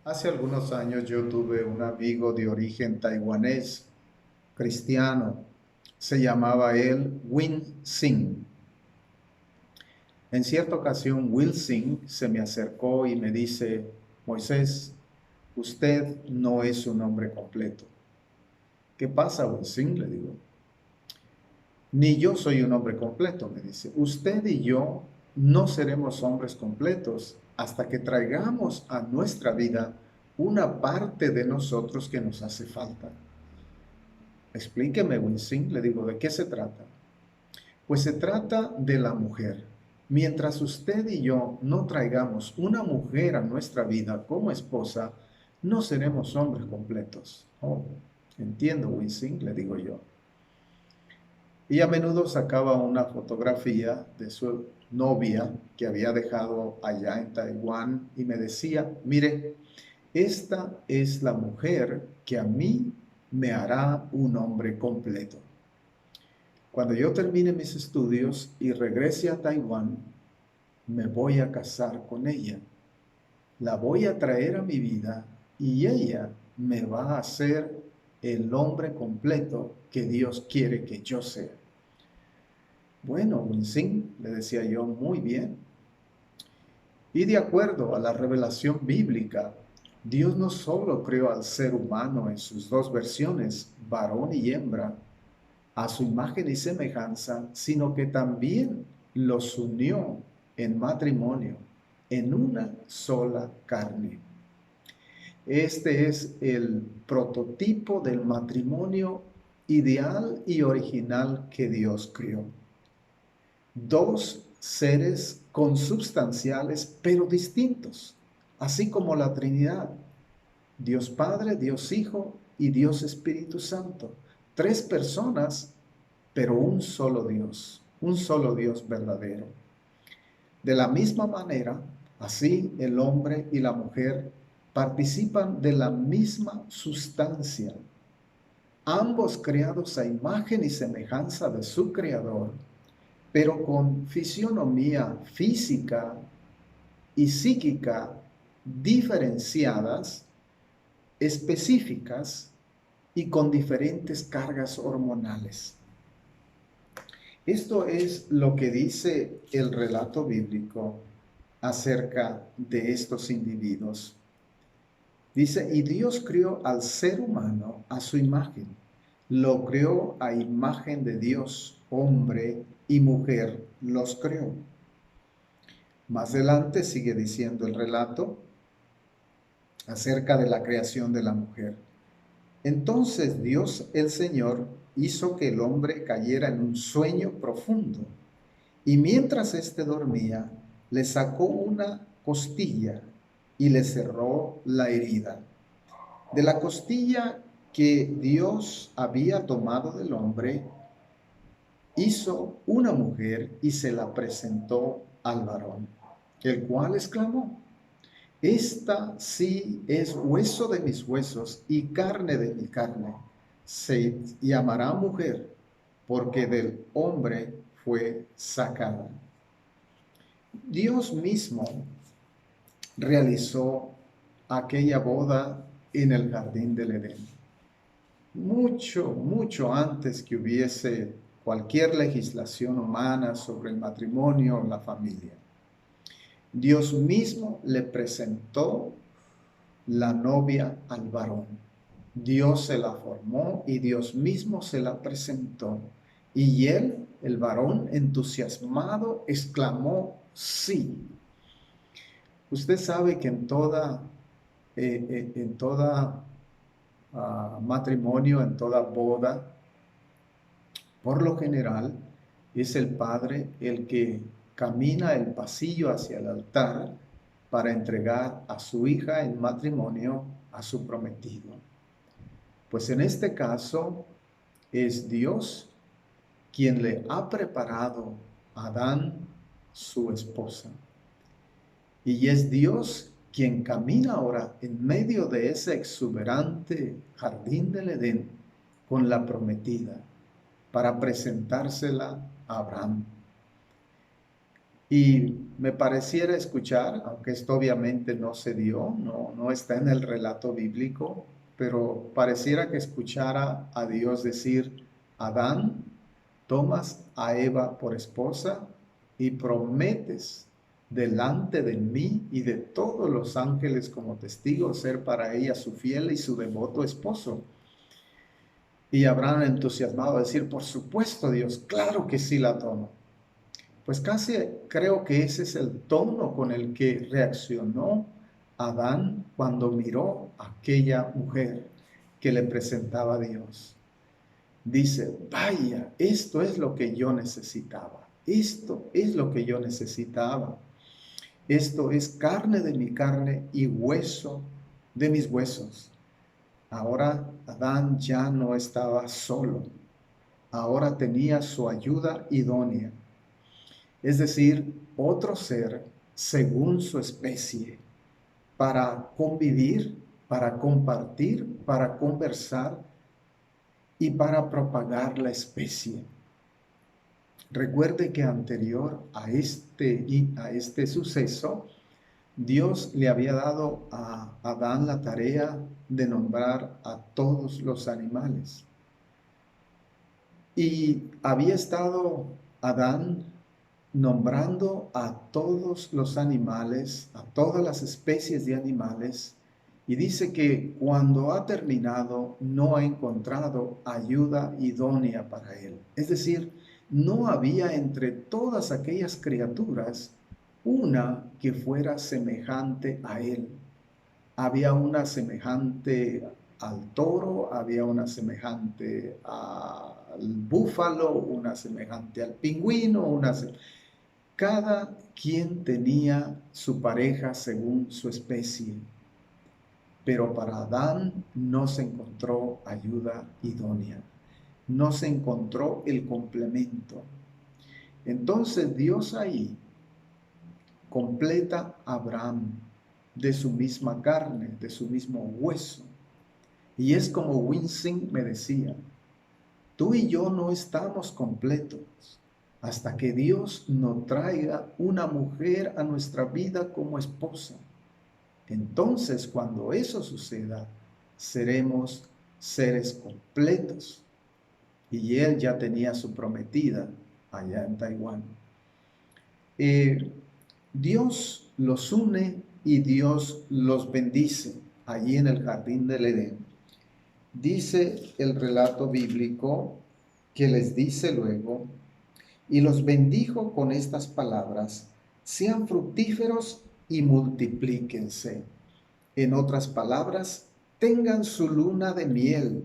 Hace algunos años yo tuve un amigo de origen taiwanés, cristiano. Se llamaba él Win Sing. En cierta ocasión, Will Sing se me acercó y me dice, Moisés, usted no es un hombre completo. ¿Qué pasa, Will Sing? Le digo. Ni yo soy un hombre completo, me dice. Usted y yo no seremos hombres completos hasta que traigamos a nuestra vida una parte de nosotros que nos hace falta. Explíqueme, Winsing, le digo, ¿de qué se trata? Pues se trata de la mujer. Mientras usted y yo no traigamos una mujer a nuestra vida como esposa, no seremos hombres completos. Oh, entiendo, Winsing, le digo yo. Y a menudo sacaba una fotografía de su novia que había dejado allá en Taiwán y me decía, mire, esta es la mujer que a mí me hará un hombre completo. Cuando yo termine mis estudios y regrese a Taiwán, me voy a casar con ella. La voy a traer a mi vida y ella me va a hacer el hombre completo que Dios quiere que yo sea. Bueno, Winsing, le decía yo, muy bien. Y de acuerdo a la revelación bíblica, Dios no solo creó al ser humano en sus dos versiones, varón y hembra, a su imagen y semejanza, sino que también los unió en matrimonio, en una sola carne. Este es el prototipo del matrimonio ideal y original que Dios creó. Dos seres consubstanciales pero distintos, así como la Trinidad, Dios Padre, Dios Hijo y Dios Espíritu Santo. Tres personas, pero un solo Dios verdadero. De la misma manera, así el hombre y la mujer participan de la misma sustancia, ambos creados a imagen y semejanza de su Creador, pero con fisionomía física y psíquica diferenciadas, específicas y con diferentes cargas hormonales. Esto es lo que dice el relato bíblico acerca de estos individuos. Dice, y Dios creó al ser humano a su imagen. Lo creó a imagen de Dios, hombre y mujer los creó. Más adelante sigue diciendo el relato acerca de la creación de la mujer. Entonces Dios el Señor hizo que el hombre cayera en un sueño profundo y mientras éste dormía, le sacó una costilla y le cerró la herida. De la costilla que Dios había tomado del hombre, hizo una mujer y se la presentó al varón, el cual exclamó, esta sí es hueso de mis huesos y carne de mi carne. Se llamará mujer porque del hombre fue sacada. Dios mismo realizó aquella boda en el jardín del Edén. Mucho antes que hubiese cualquier legislación humana sobre el matrimonio o la familia. Dios mismo le presentó la novia al varón. Dios se la formó y Dios mismo se la presentó. Y él, el varón entusiasmado, exclamó, sí. Usted sabe que en toda matrimonio, en toda boda, por lo general, es el padre el que camina el pasillo hacia el altar para entregar a su hija en matrimonio a su prometido. Pues en este caso es Dios quien le ha preparado a Adán su esposa. Y es Dios quien camina ahora en medio de ese exuberante jardín del Edén con la prometida para presentársela a Abraham. Y me pareciera escuchar, aunque esto obviamente no se dio, no está en el relato bíblico, pero pareciera que escuchara a Dios decir: Adán, tomas a Eva por esposa y prometes delante de mí y de todos los ángeles como testigos ser para ella su fiel y su devoto esposo. Y Abraham, entusiasmado, a decir: por supuesto, Dios, claro que sí la tomo. Pues casi creo que ese es el tono con el que reaccionó Adán cuando miró a aquella mujer que le presentaba a Dios. Dice: vaya, esto es lo que yo necesitaba. Esto es lo que yo necesitaba. Esto es carne de mi carne y hueso de mis huesos. Ahora Adán ya no estaba solo. Ahora tenía su ayuda idónea, es decir, otro ser según su especie, para convivir, para compartir, para conversar y para propagar la especie. Recuerde que anterior a este suceso, Dios le había dado a Adán la tarea de nombrar a todos los animales. Y había estado Adán nombrando a todos los animales, a todas las especies de animales, y dice que cuando ha terminado no ha encontrado ayuda idónea para él. Es decir, no había entre todas aquellas criaturas una que fuera semejante a él. Había una semejante al toro, había una semejante al búfalo, una semejante al pingüino, cada quien tenía su pareja según su especie, pero para Adán no se encontró ayuda idónea, no se encontró el complemento. Entonces Dios ahí completa a Abraham de su misma carne, de su mismo hueso. Y es como Winsing me decía: tú y yo no estamos completos hasta que Dios nos traiga una mujer a nuestra vida como esposa. Entonces, cuando eso suceda, seremos seres completos. Y él ya tenía su prometida allá en Taiwán. Dios los une y Dios los bendice allí en el jardín del Edén. Dice el relato bíblico que les dice luego: y los bendijo con estas palabras: sean fructíferos y multiplíquense. En otras palabras, tengan su luna de miel,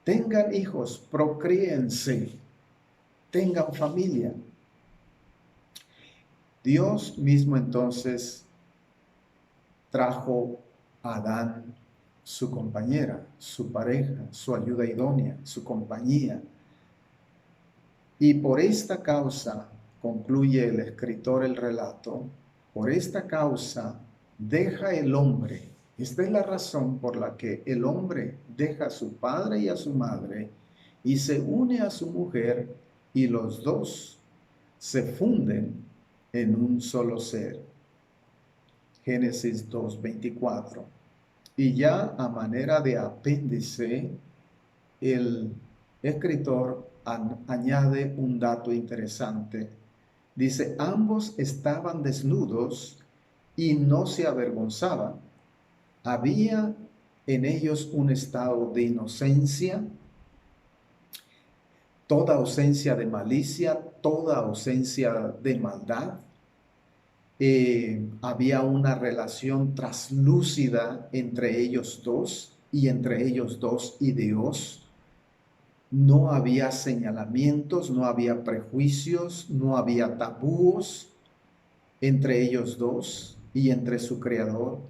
tengan hijos, procréense, tengan familia. Dios mismo entonces trajo a Adán su compañera, su pareja, su ayuda idónea, su compañía. Y por esta causa, concluye el escritor el relato, por esta causa deja el hombre. Esta es la razón por la que el hombre deja a su padre y a su madre y se une a su mujer, y los dos se funden en un solo ser. Génesis 2:24. Y ya a manera de apéndice, el escritor añade un dato interesante. Dice: ambos estaban desnudos y no se avergonzaban. Había en ellos un estado de inocencia, toda ausencia de malicia, toda ausencia de maldad. Había una relación traslúcida entre ellos dos y entre ellos dos y Dios. No había señalamientos, no había prejuicios, no había tabúos entre ellos dos y entre su creador.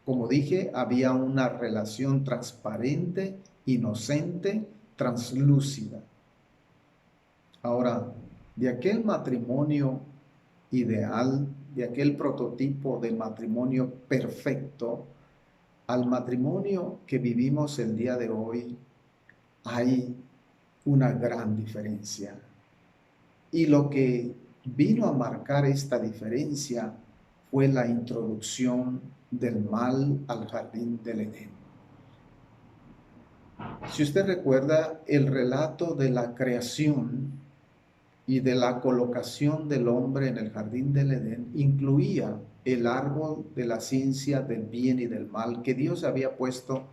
Como dije, había una relación transparente, inocente, translúcida. Ahora, de aquel matrimonio ideal, de aquel prototipo de matrimonio perfecto, al matrimonio que vivimos el día de hoy, hay una gran diferencia. Y lo que vino a marcar esta diferencia fue la introducción del mal al jardín del Edén. Si usted recuerda el relato de la creación y de la colocación del hombre en el jardín del Edén, incluía el árbol de la ciencia del bien y del mal que Dios había puesto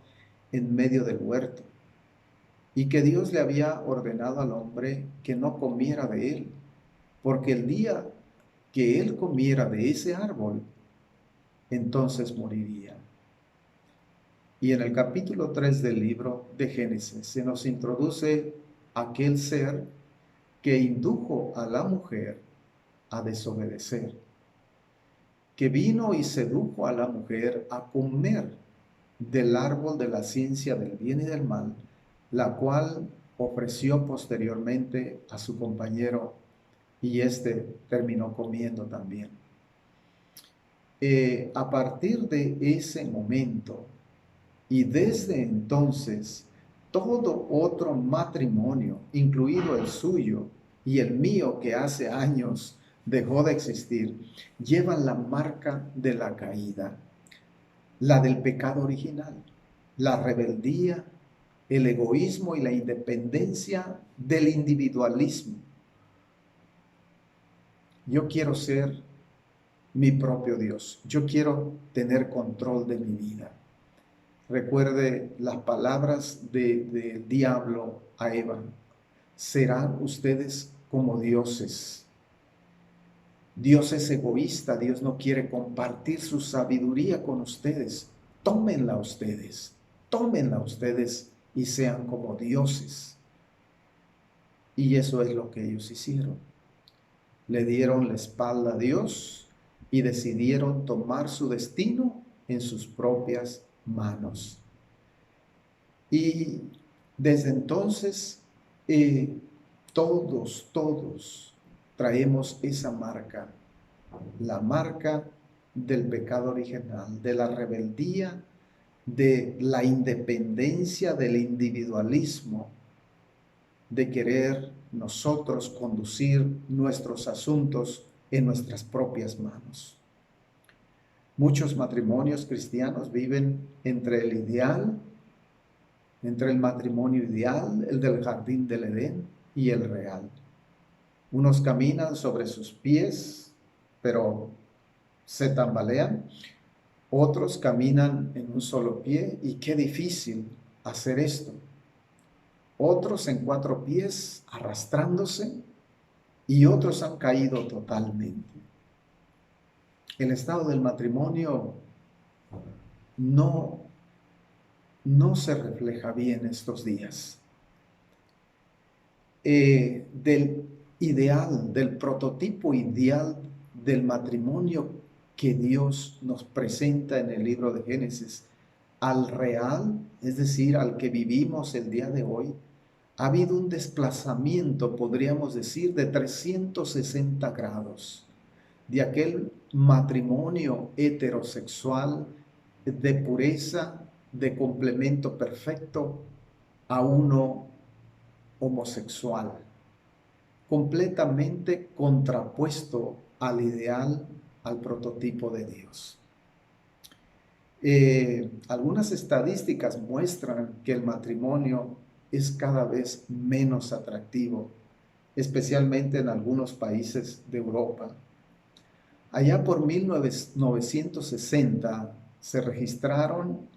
en medio del huerto y que Dios le había ordenado al hombre que no comiera de él, porque el día que él comiera de ese árbol, entonces moriría. Y en el capítulo 3 del libro de Génesis se nos introduce aquel ser que indujo a la mujer a desobedecer, que vino y sedujo a la mujer a comer del árbol de la ciencia del bien y del mal, la cual ofreció posteriormente a su compañero y éste terminó comiendo también. A partir de ese momento y desde entonces, todo otro matrimonio, incluido el suyo y el mío que hace años dejó de existir, llevan la marca de la caída, la del pecado original, la rebeldía, el egoísmo y la independencia del individualismo. Yo quiero ser mi propio Dios. Yo quiero tener control de mi vida. Recuerde las palabras del diablo a Eva. Serán ustedes como dioses. Dios es egoísta. Dios no quiere compartir su sabiduría con ustedes. Tómenla ustedes. Tómenla ustedes y sean como dioses. Y eso es lo que ellos hicieron. Le dieron la espalda a Dios y decidieron tomar su destino en sus propias manos. Y desde entonces todos traemos esa marca, la marca del pecado original, de la rebeldía, de la independencia, del individualismo, de querer nosotros conducir nuestros asuntos en nuestras propias manos. Muchos matrimonios cristianos viven entre el ideal, entre el matrimonio ideal, el del jardín del Edén, y el real. Unos caminan sobre sus pies, pero se tambalean. Otros caminan en un solo pie, y qué difícil hacer esto. Otros en 4 pies, arrastrándose, y otros han caído totalmente. El estado del matrimonio no se refleja bien estos días. Del ideal, del prototipo ideal del matrimonio que Dios nos presenta en el libro de Génesis, al real, es decir, al que vivimos el día de hoy, ha habido un desplazamiento, podríamos decir, de 360 grados, de aquel matrimonio heterosexual de pureza, de complemento perfecto, a uno homosexual, completamente contrapuesto al ideal, al prototipo de Dios. Algunas estadísticas muestran que el matrimonio es cada vez menos atractivo, especialmente en algunos países de Europa. Allá por 1960 se registraron,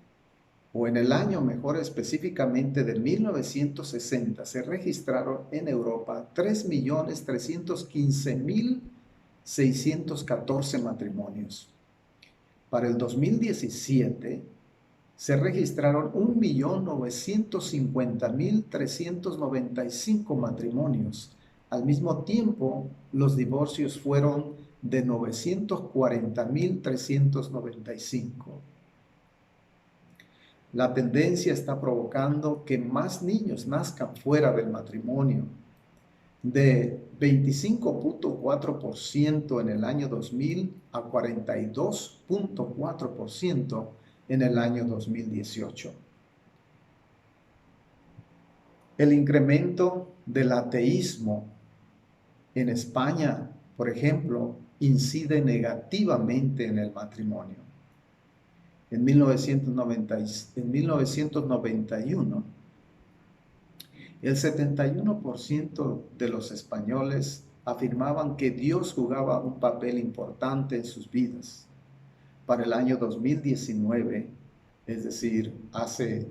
o en el año mejor específicamente de 1960, se registraron en Europa 3.315.614 matrimonios. Para el 2017 se registraron 1.950.395 matrimonios. Al mismo tiempo, los divorcios fueron de 940.395. La tendencia está provocando que más niños nazcan fuera del matrimonio, de 25.4% en el año 2000 a 42.4% en el año 2018. El incremento del ateísmo en España por ejemplo, incide negativamente en el matrimonio. En 1991, el 71% de los españoles afirmaban que Dios jugaba un papel importante en sus vidas. Para el año 2019, es decir, hace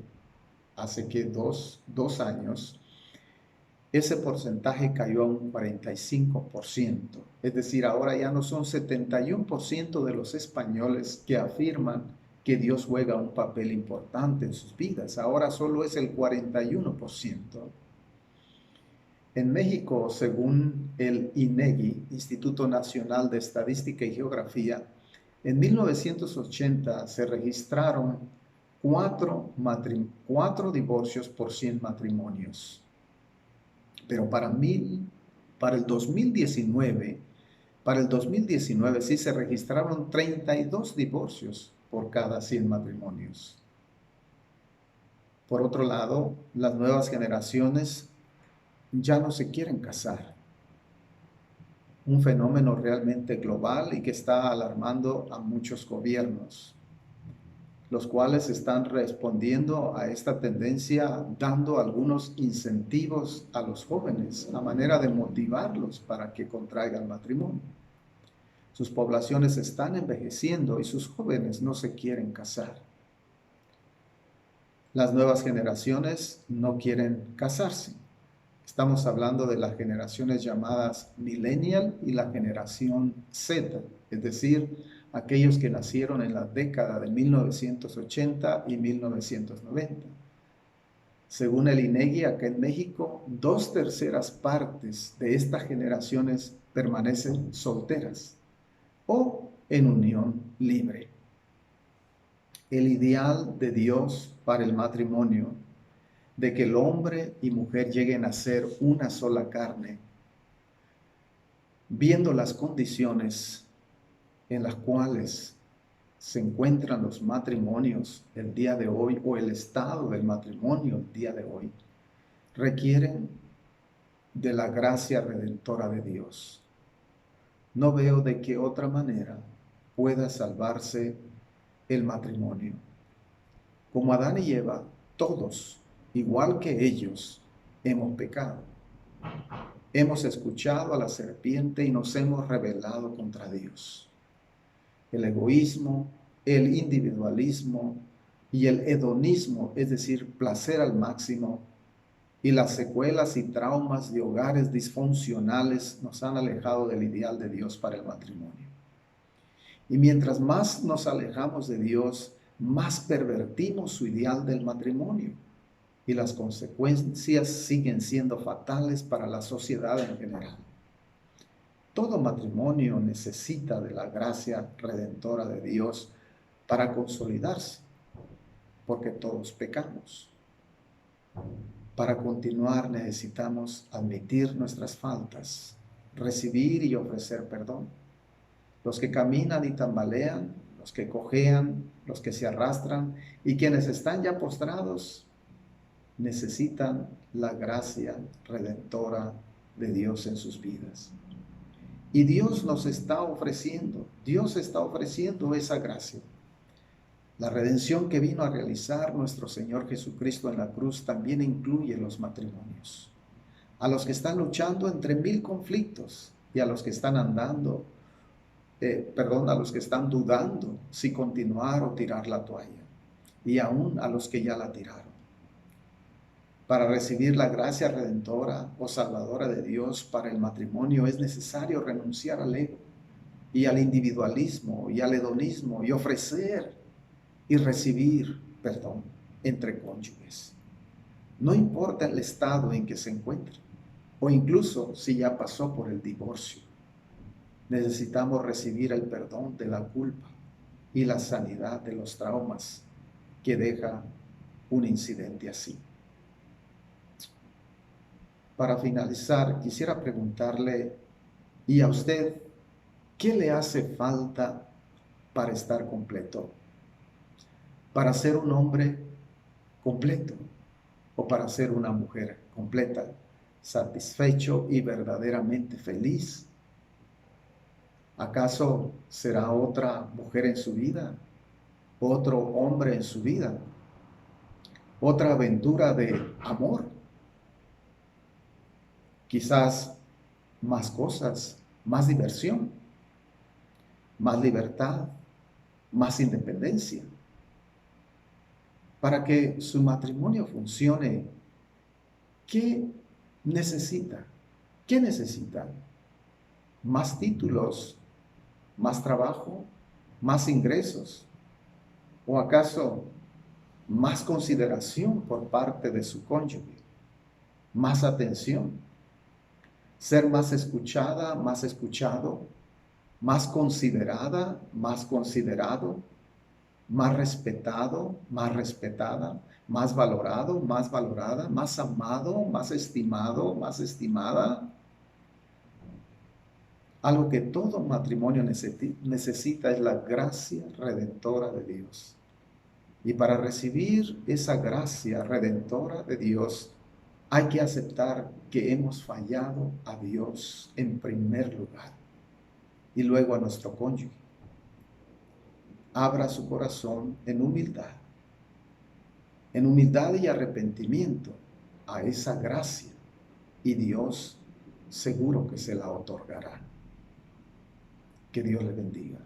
que dos años, ese porcentaje cayó a un 45%. Es decir, ahora ya no son 71% de los españoles que afirman que Dios juega un papel importante en sus vidas. Ahora solo es el 41%. En México, según el INEGI, Instituto Nacional de Estadística y Geografía, en 1980 se registraron cuatro divorcios por 100 matrimonios. Pero para el 2019, sí se registraron 32 divorcios por cada 100 matrimonios. Por otro lado, las nuevas generaciones ya no se quieren casar. Un fenómeno realmente global y que está alarmando a muchos gobiernos, los cuales están respondiendo a esta tendencia dando algunos incentivos a los jóvenes a manera de motivarlos para que contraigan matrimonio. Sus poblaciones están envejeciendo y sus jóvenes no se quieren casar. Las nuevas generaciones no quieren casarse. Estamos hablando de las generaciones llamadas Millennial y la generación Z, es decir, aquellos que nacieron en la década de 1980 y 1990. Según el INEGI, acá en México, 2/3 partes de estas generaciones permanecen solteras o en unión libre. El ideal de Dios para el matrimonio, de que el hombre y mujer lleguen a ser una sola carne, viendo las condiciones en las cuales se encuentran los matrimonios el día de hoy o el estado del matrimonio el día de hoy, requieren de la gracia redentora de Dios. No veo de qué otra manera pueda salvarse el matrimonio. Como Adán y Eva, todos, igual que ellos, hemos pecado. Hemos escuchado a la serpiente y nos hemos rebelado contra Dios. El egoísmo, el individualismo y el hedonismo, es decir, placer al máximo, y las secuelas y traumas de hogares disfuncionales nos han alejado del ideal de Dios para el matrimonio. Y mientras más nos alejamos de Dios, más pervertimos su ideal del matrimonio. Y las consecuencias siguen siendo fatales para la sociedad en general. Todo matrimonio necesita de la gracia redentora de Dios para consolidarse, porque todos pecamos. Para continuar necesitamos admitir nuestras faltas, recibir y ofrecer perdón. Los que caminan y tambalean, los que cojean, los que se arrastran y quienes están ya postrados, necesitan la gracia redentora de Dios en sus vidas. Y Dios está ofreciendo esa gracia. La redención que vino a realizar nuestro Señor Jesucristo en la cruz también incluye los matrimonios. A los que están luchando entre 1000 conflictos y a los que están a los que están dudando si continuar o tirar la toalla. Y aún a los que ya la tiraron. Para recibir la gracia redentora o salvadora de Dios para el matrimonio es necesario renunciar al ego y al individualismo y al hedonismo y ofrecer y recibir perdón entre cónyuges. No importa el estado en que se encuentre o incluso si ya pasó por el divorcio. Necesitamos recibir el perdón de la culpa y la sanidad de los traumas que deja un incidente así. Para finalizar, quisiera preguntarle, ¿y a usted qué le hace falta para estar completo? ¿Para ser un hombre completo o para ser una mujer completa, satisfecho y verdaderamente feliz? ¿Acaso será otra mujer en su vida? ¿Otro hombre en su vida? ¿Otra aventura de amor? Quizás más cosas, más diversión, más libertad, más independencia. Para que su matrimonio funcione, ¿qué necesita? ¿Qué necesita? ¿Más títulos? ¿Más trabajo? ¿Más ingresos? ¿O acaso más consideración por parte de su cónyuge? ¿Más atención? ¿Ser más escuchada, más escuchado? ¿Más considerada, más considerado? ¿Más respetado, más respetada? ¿Más valorado, más valorada? ¿Más amado, más estimado, más estimada? Algo que todo matrimonio necesita es la gracia redentora de Dios. Y para recibir esa gracia redentora de Dios, hay que aceptar que hemos fallado a Dios en primer lugar y luego a nuestro cónyuge. Abra su corazón en humildad y arrepentimiento a esa gracia, y Dios seguro que se la otorgará. Que Dios le bendiga.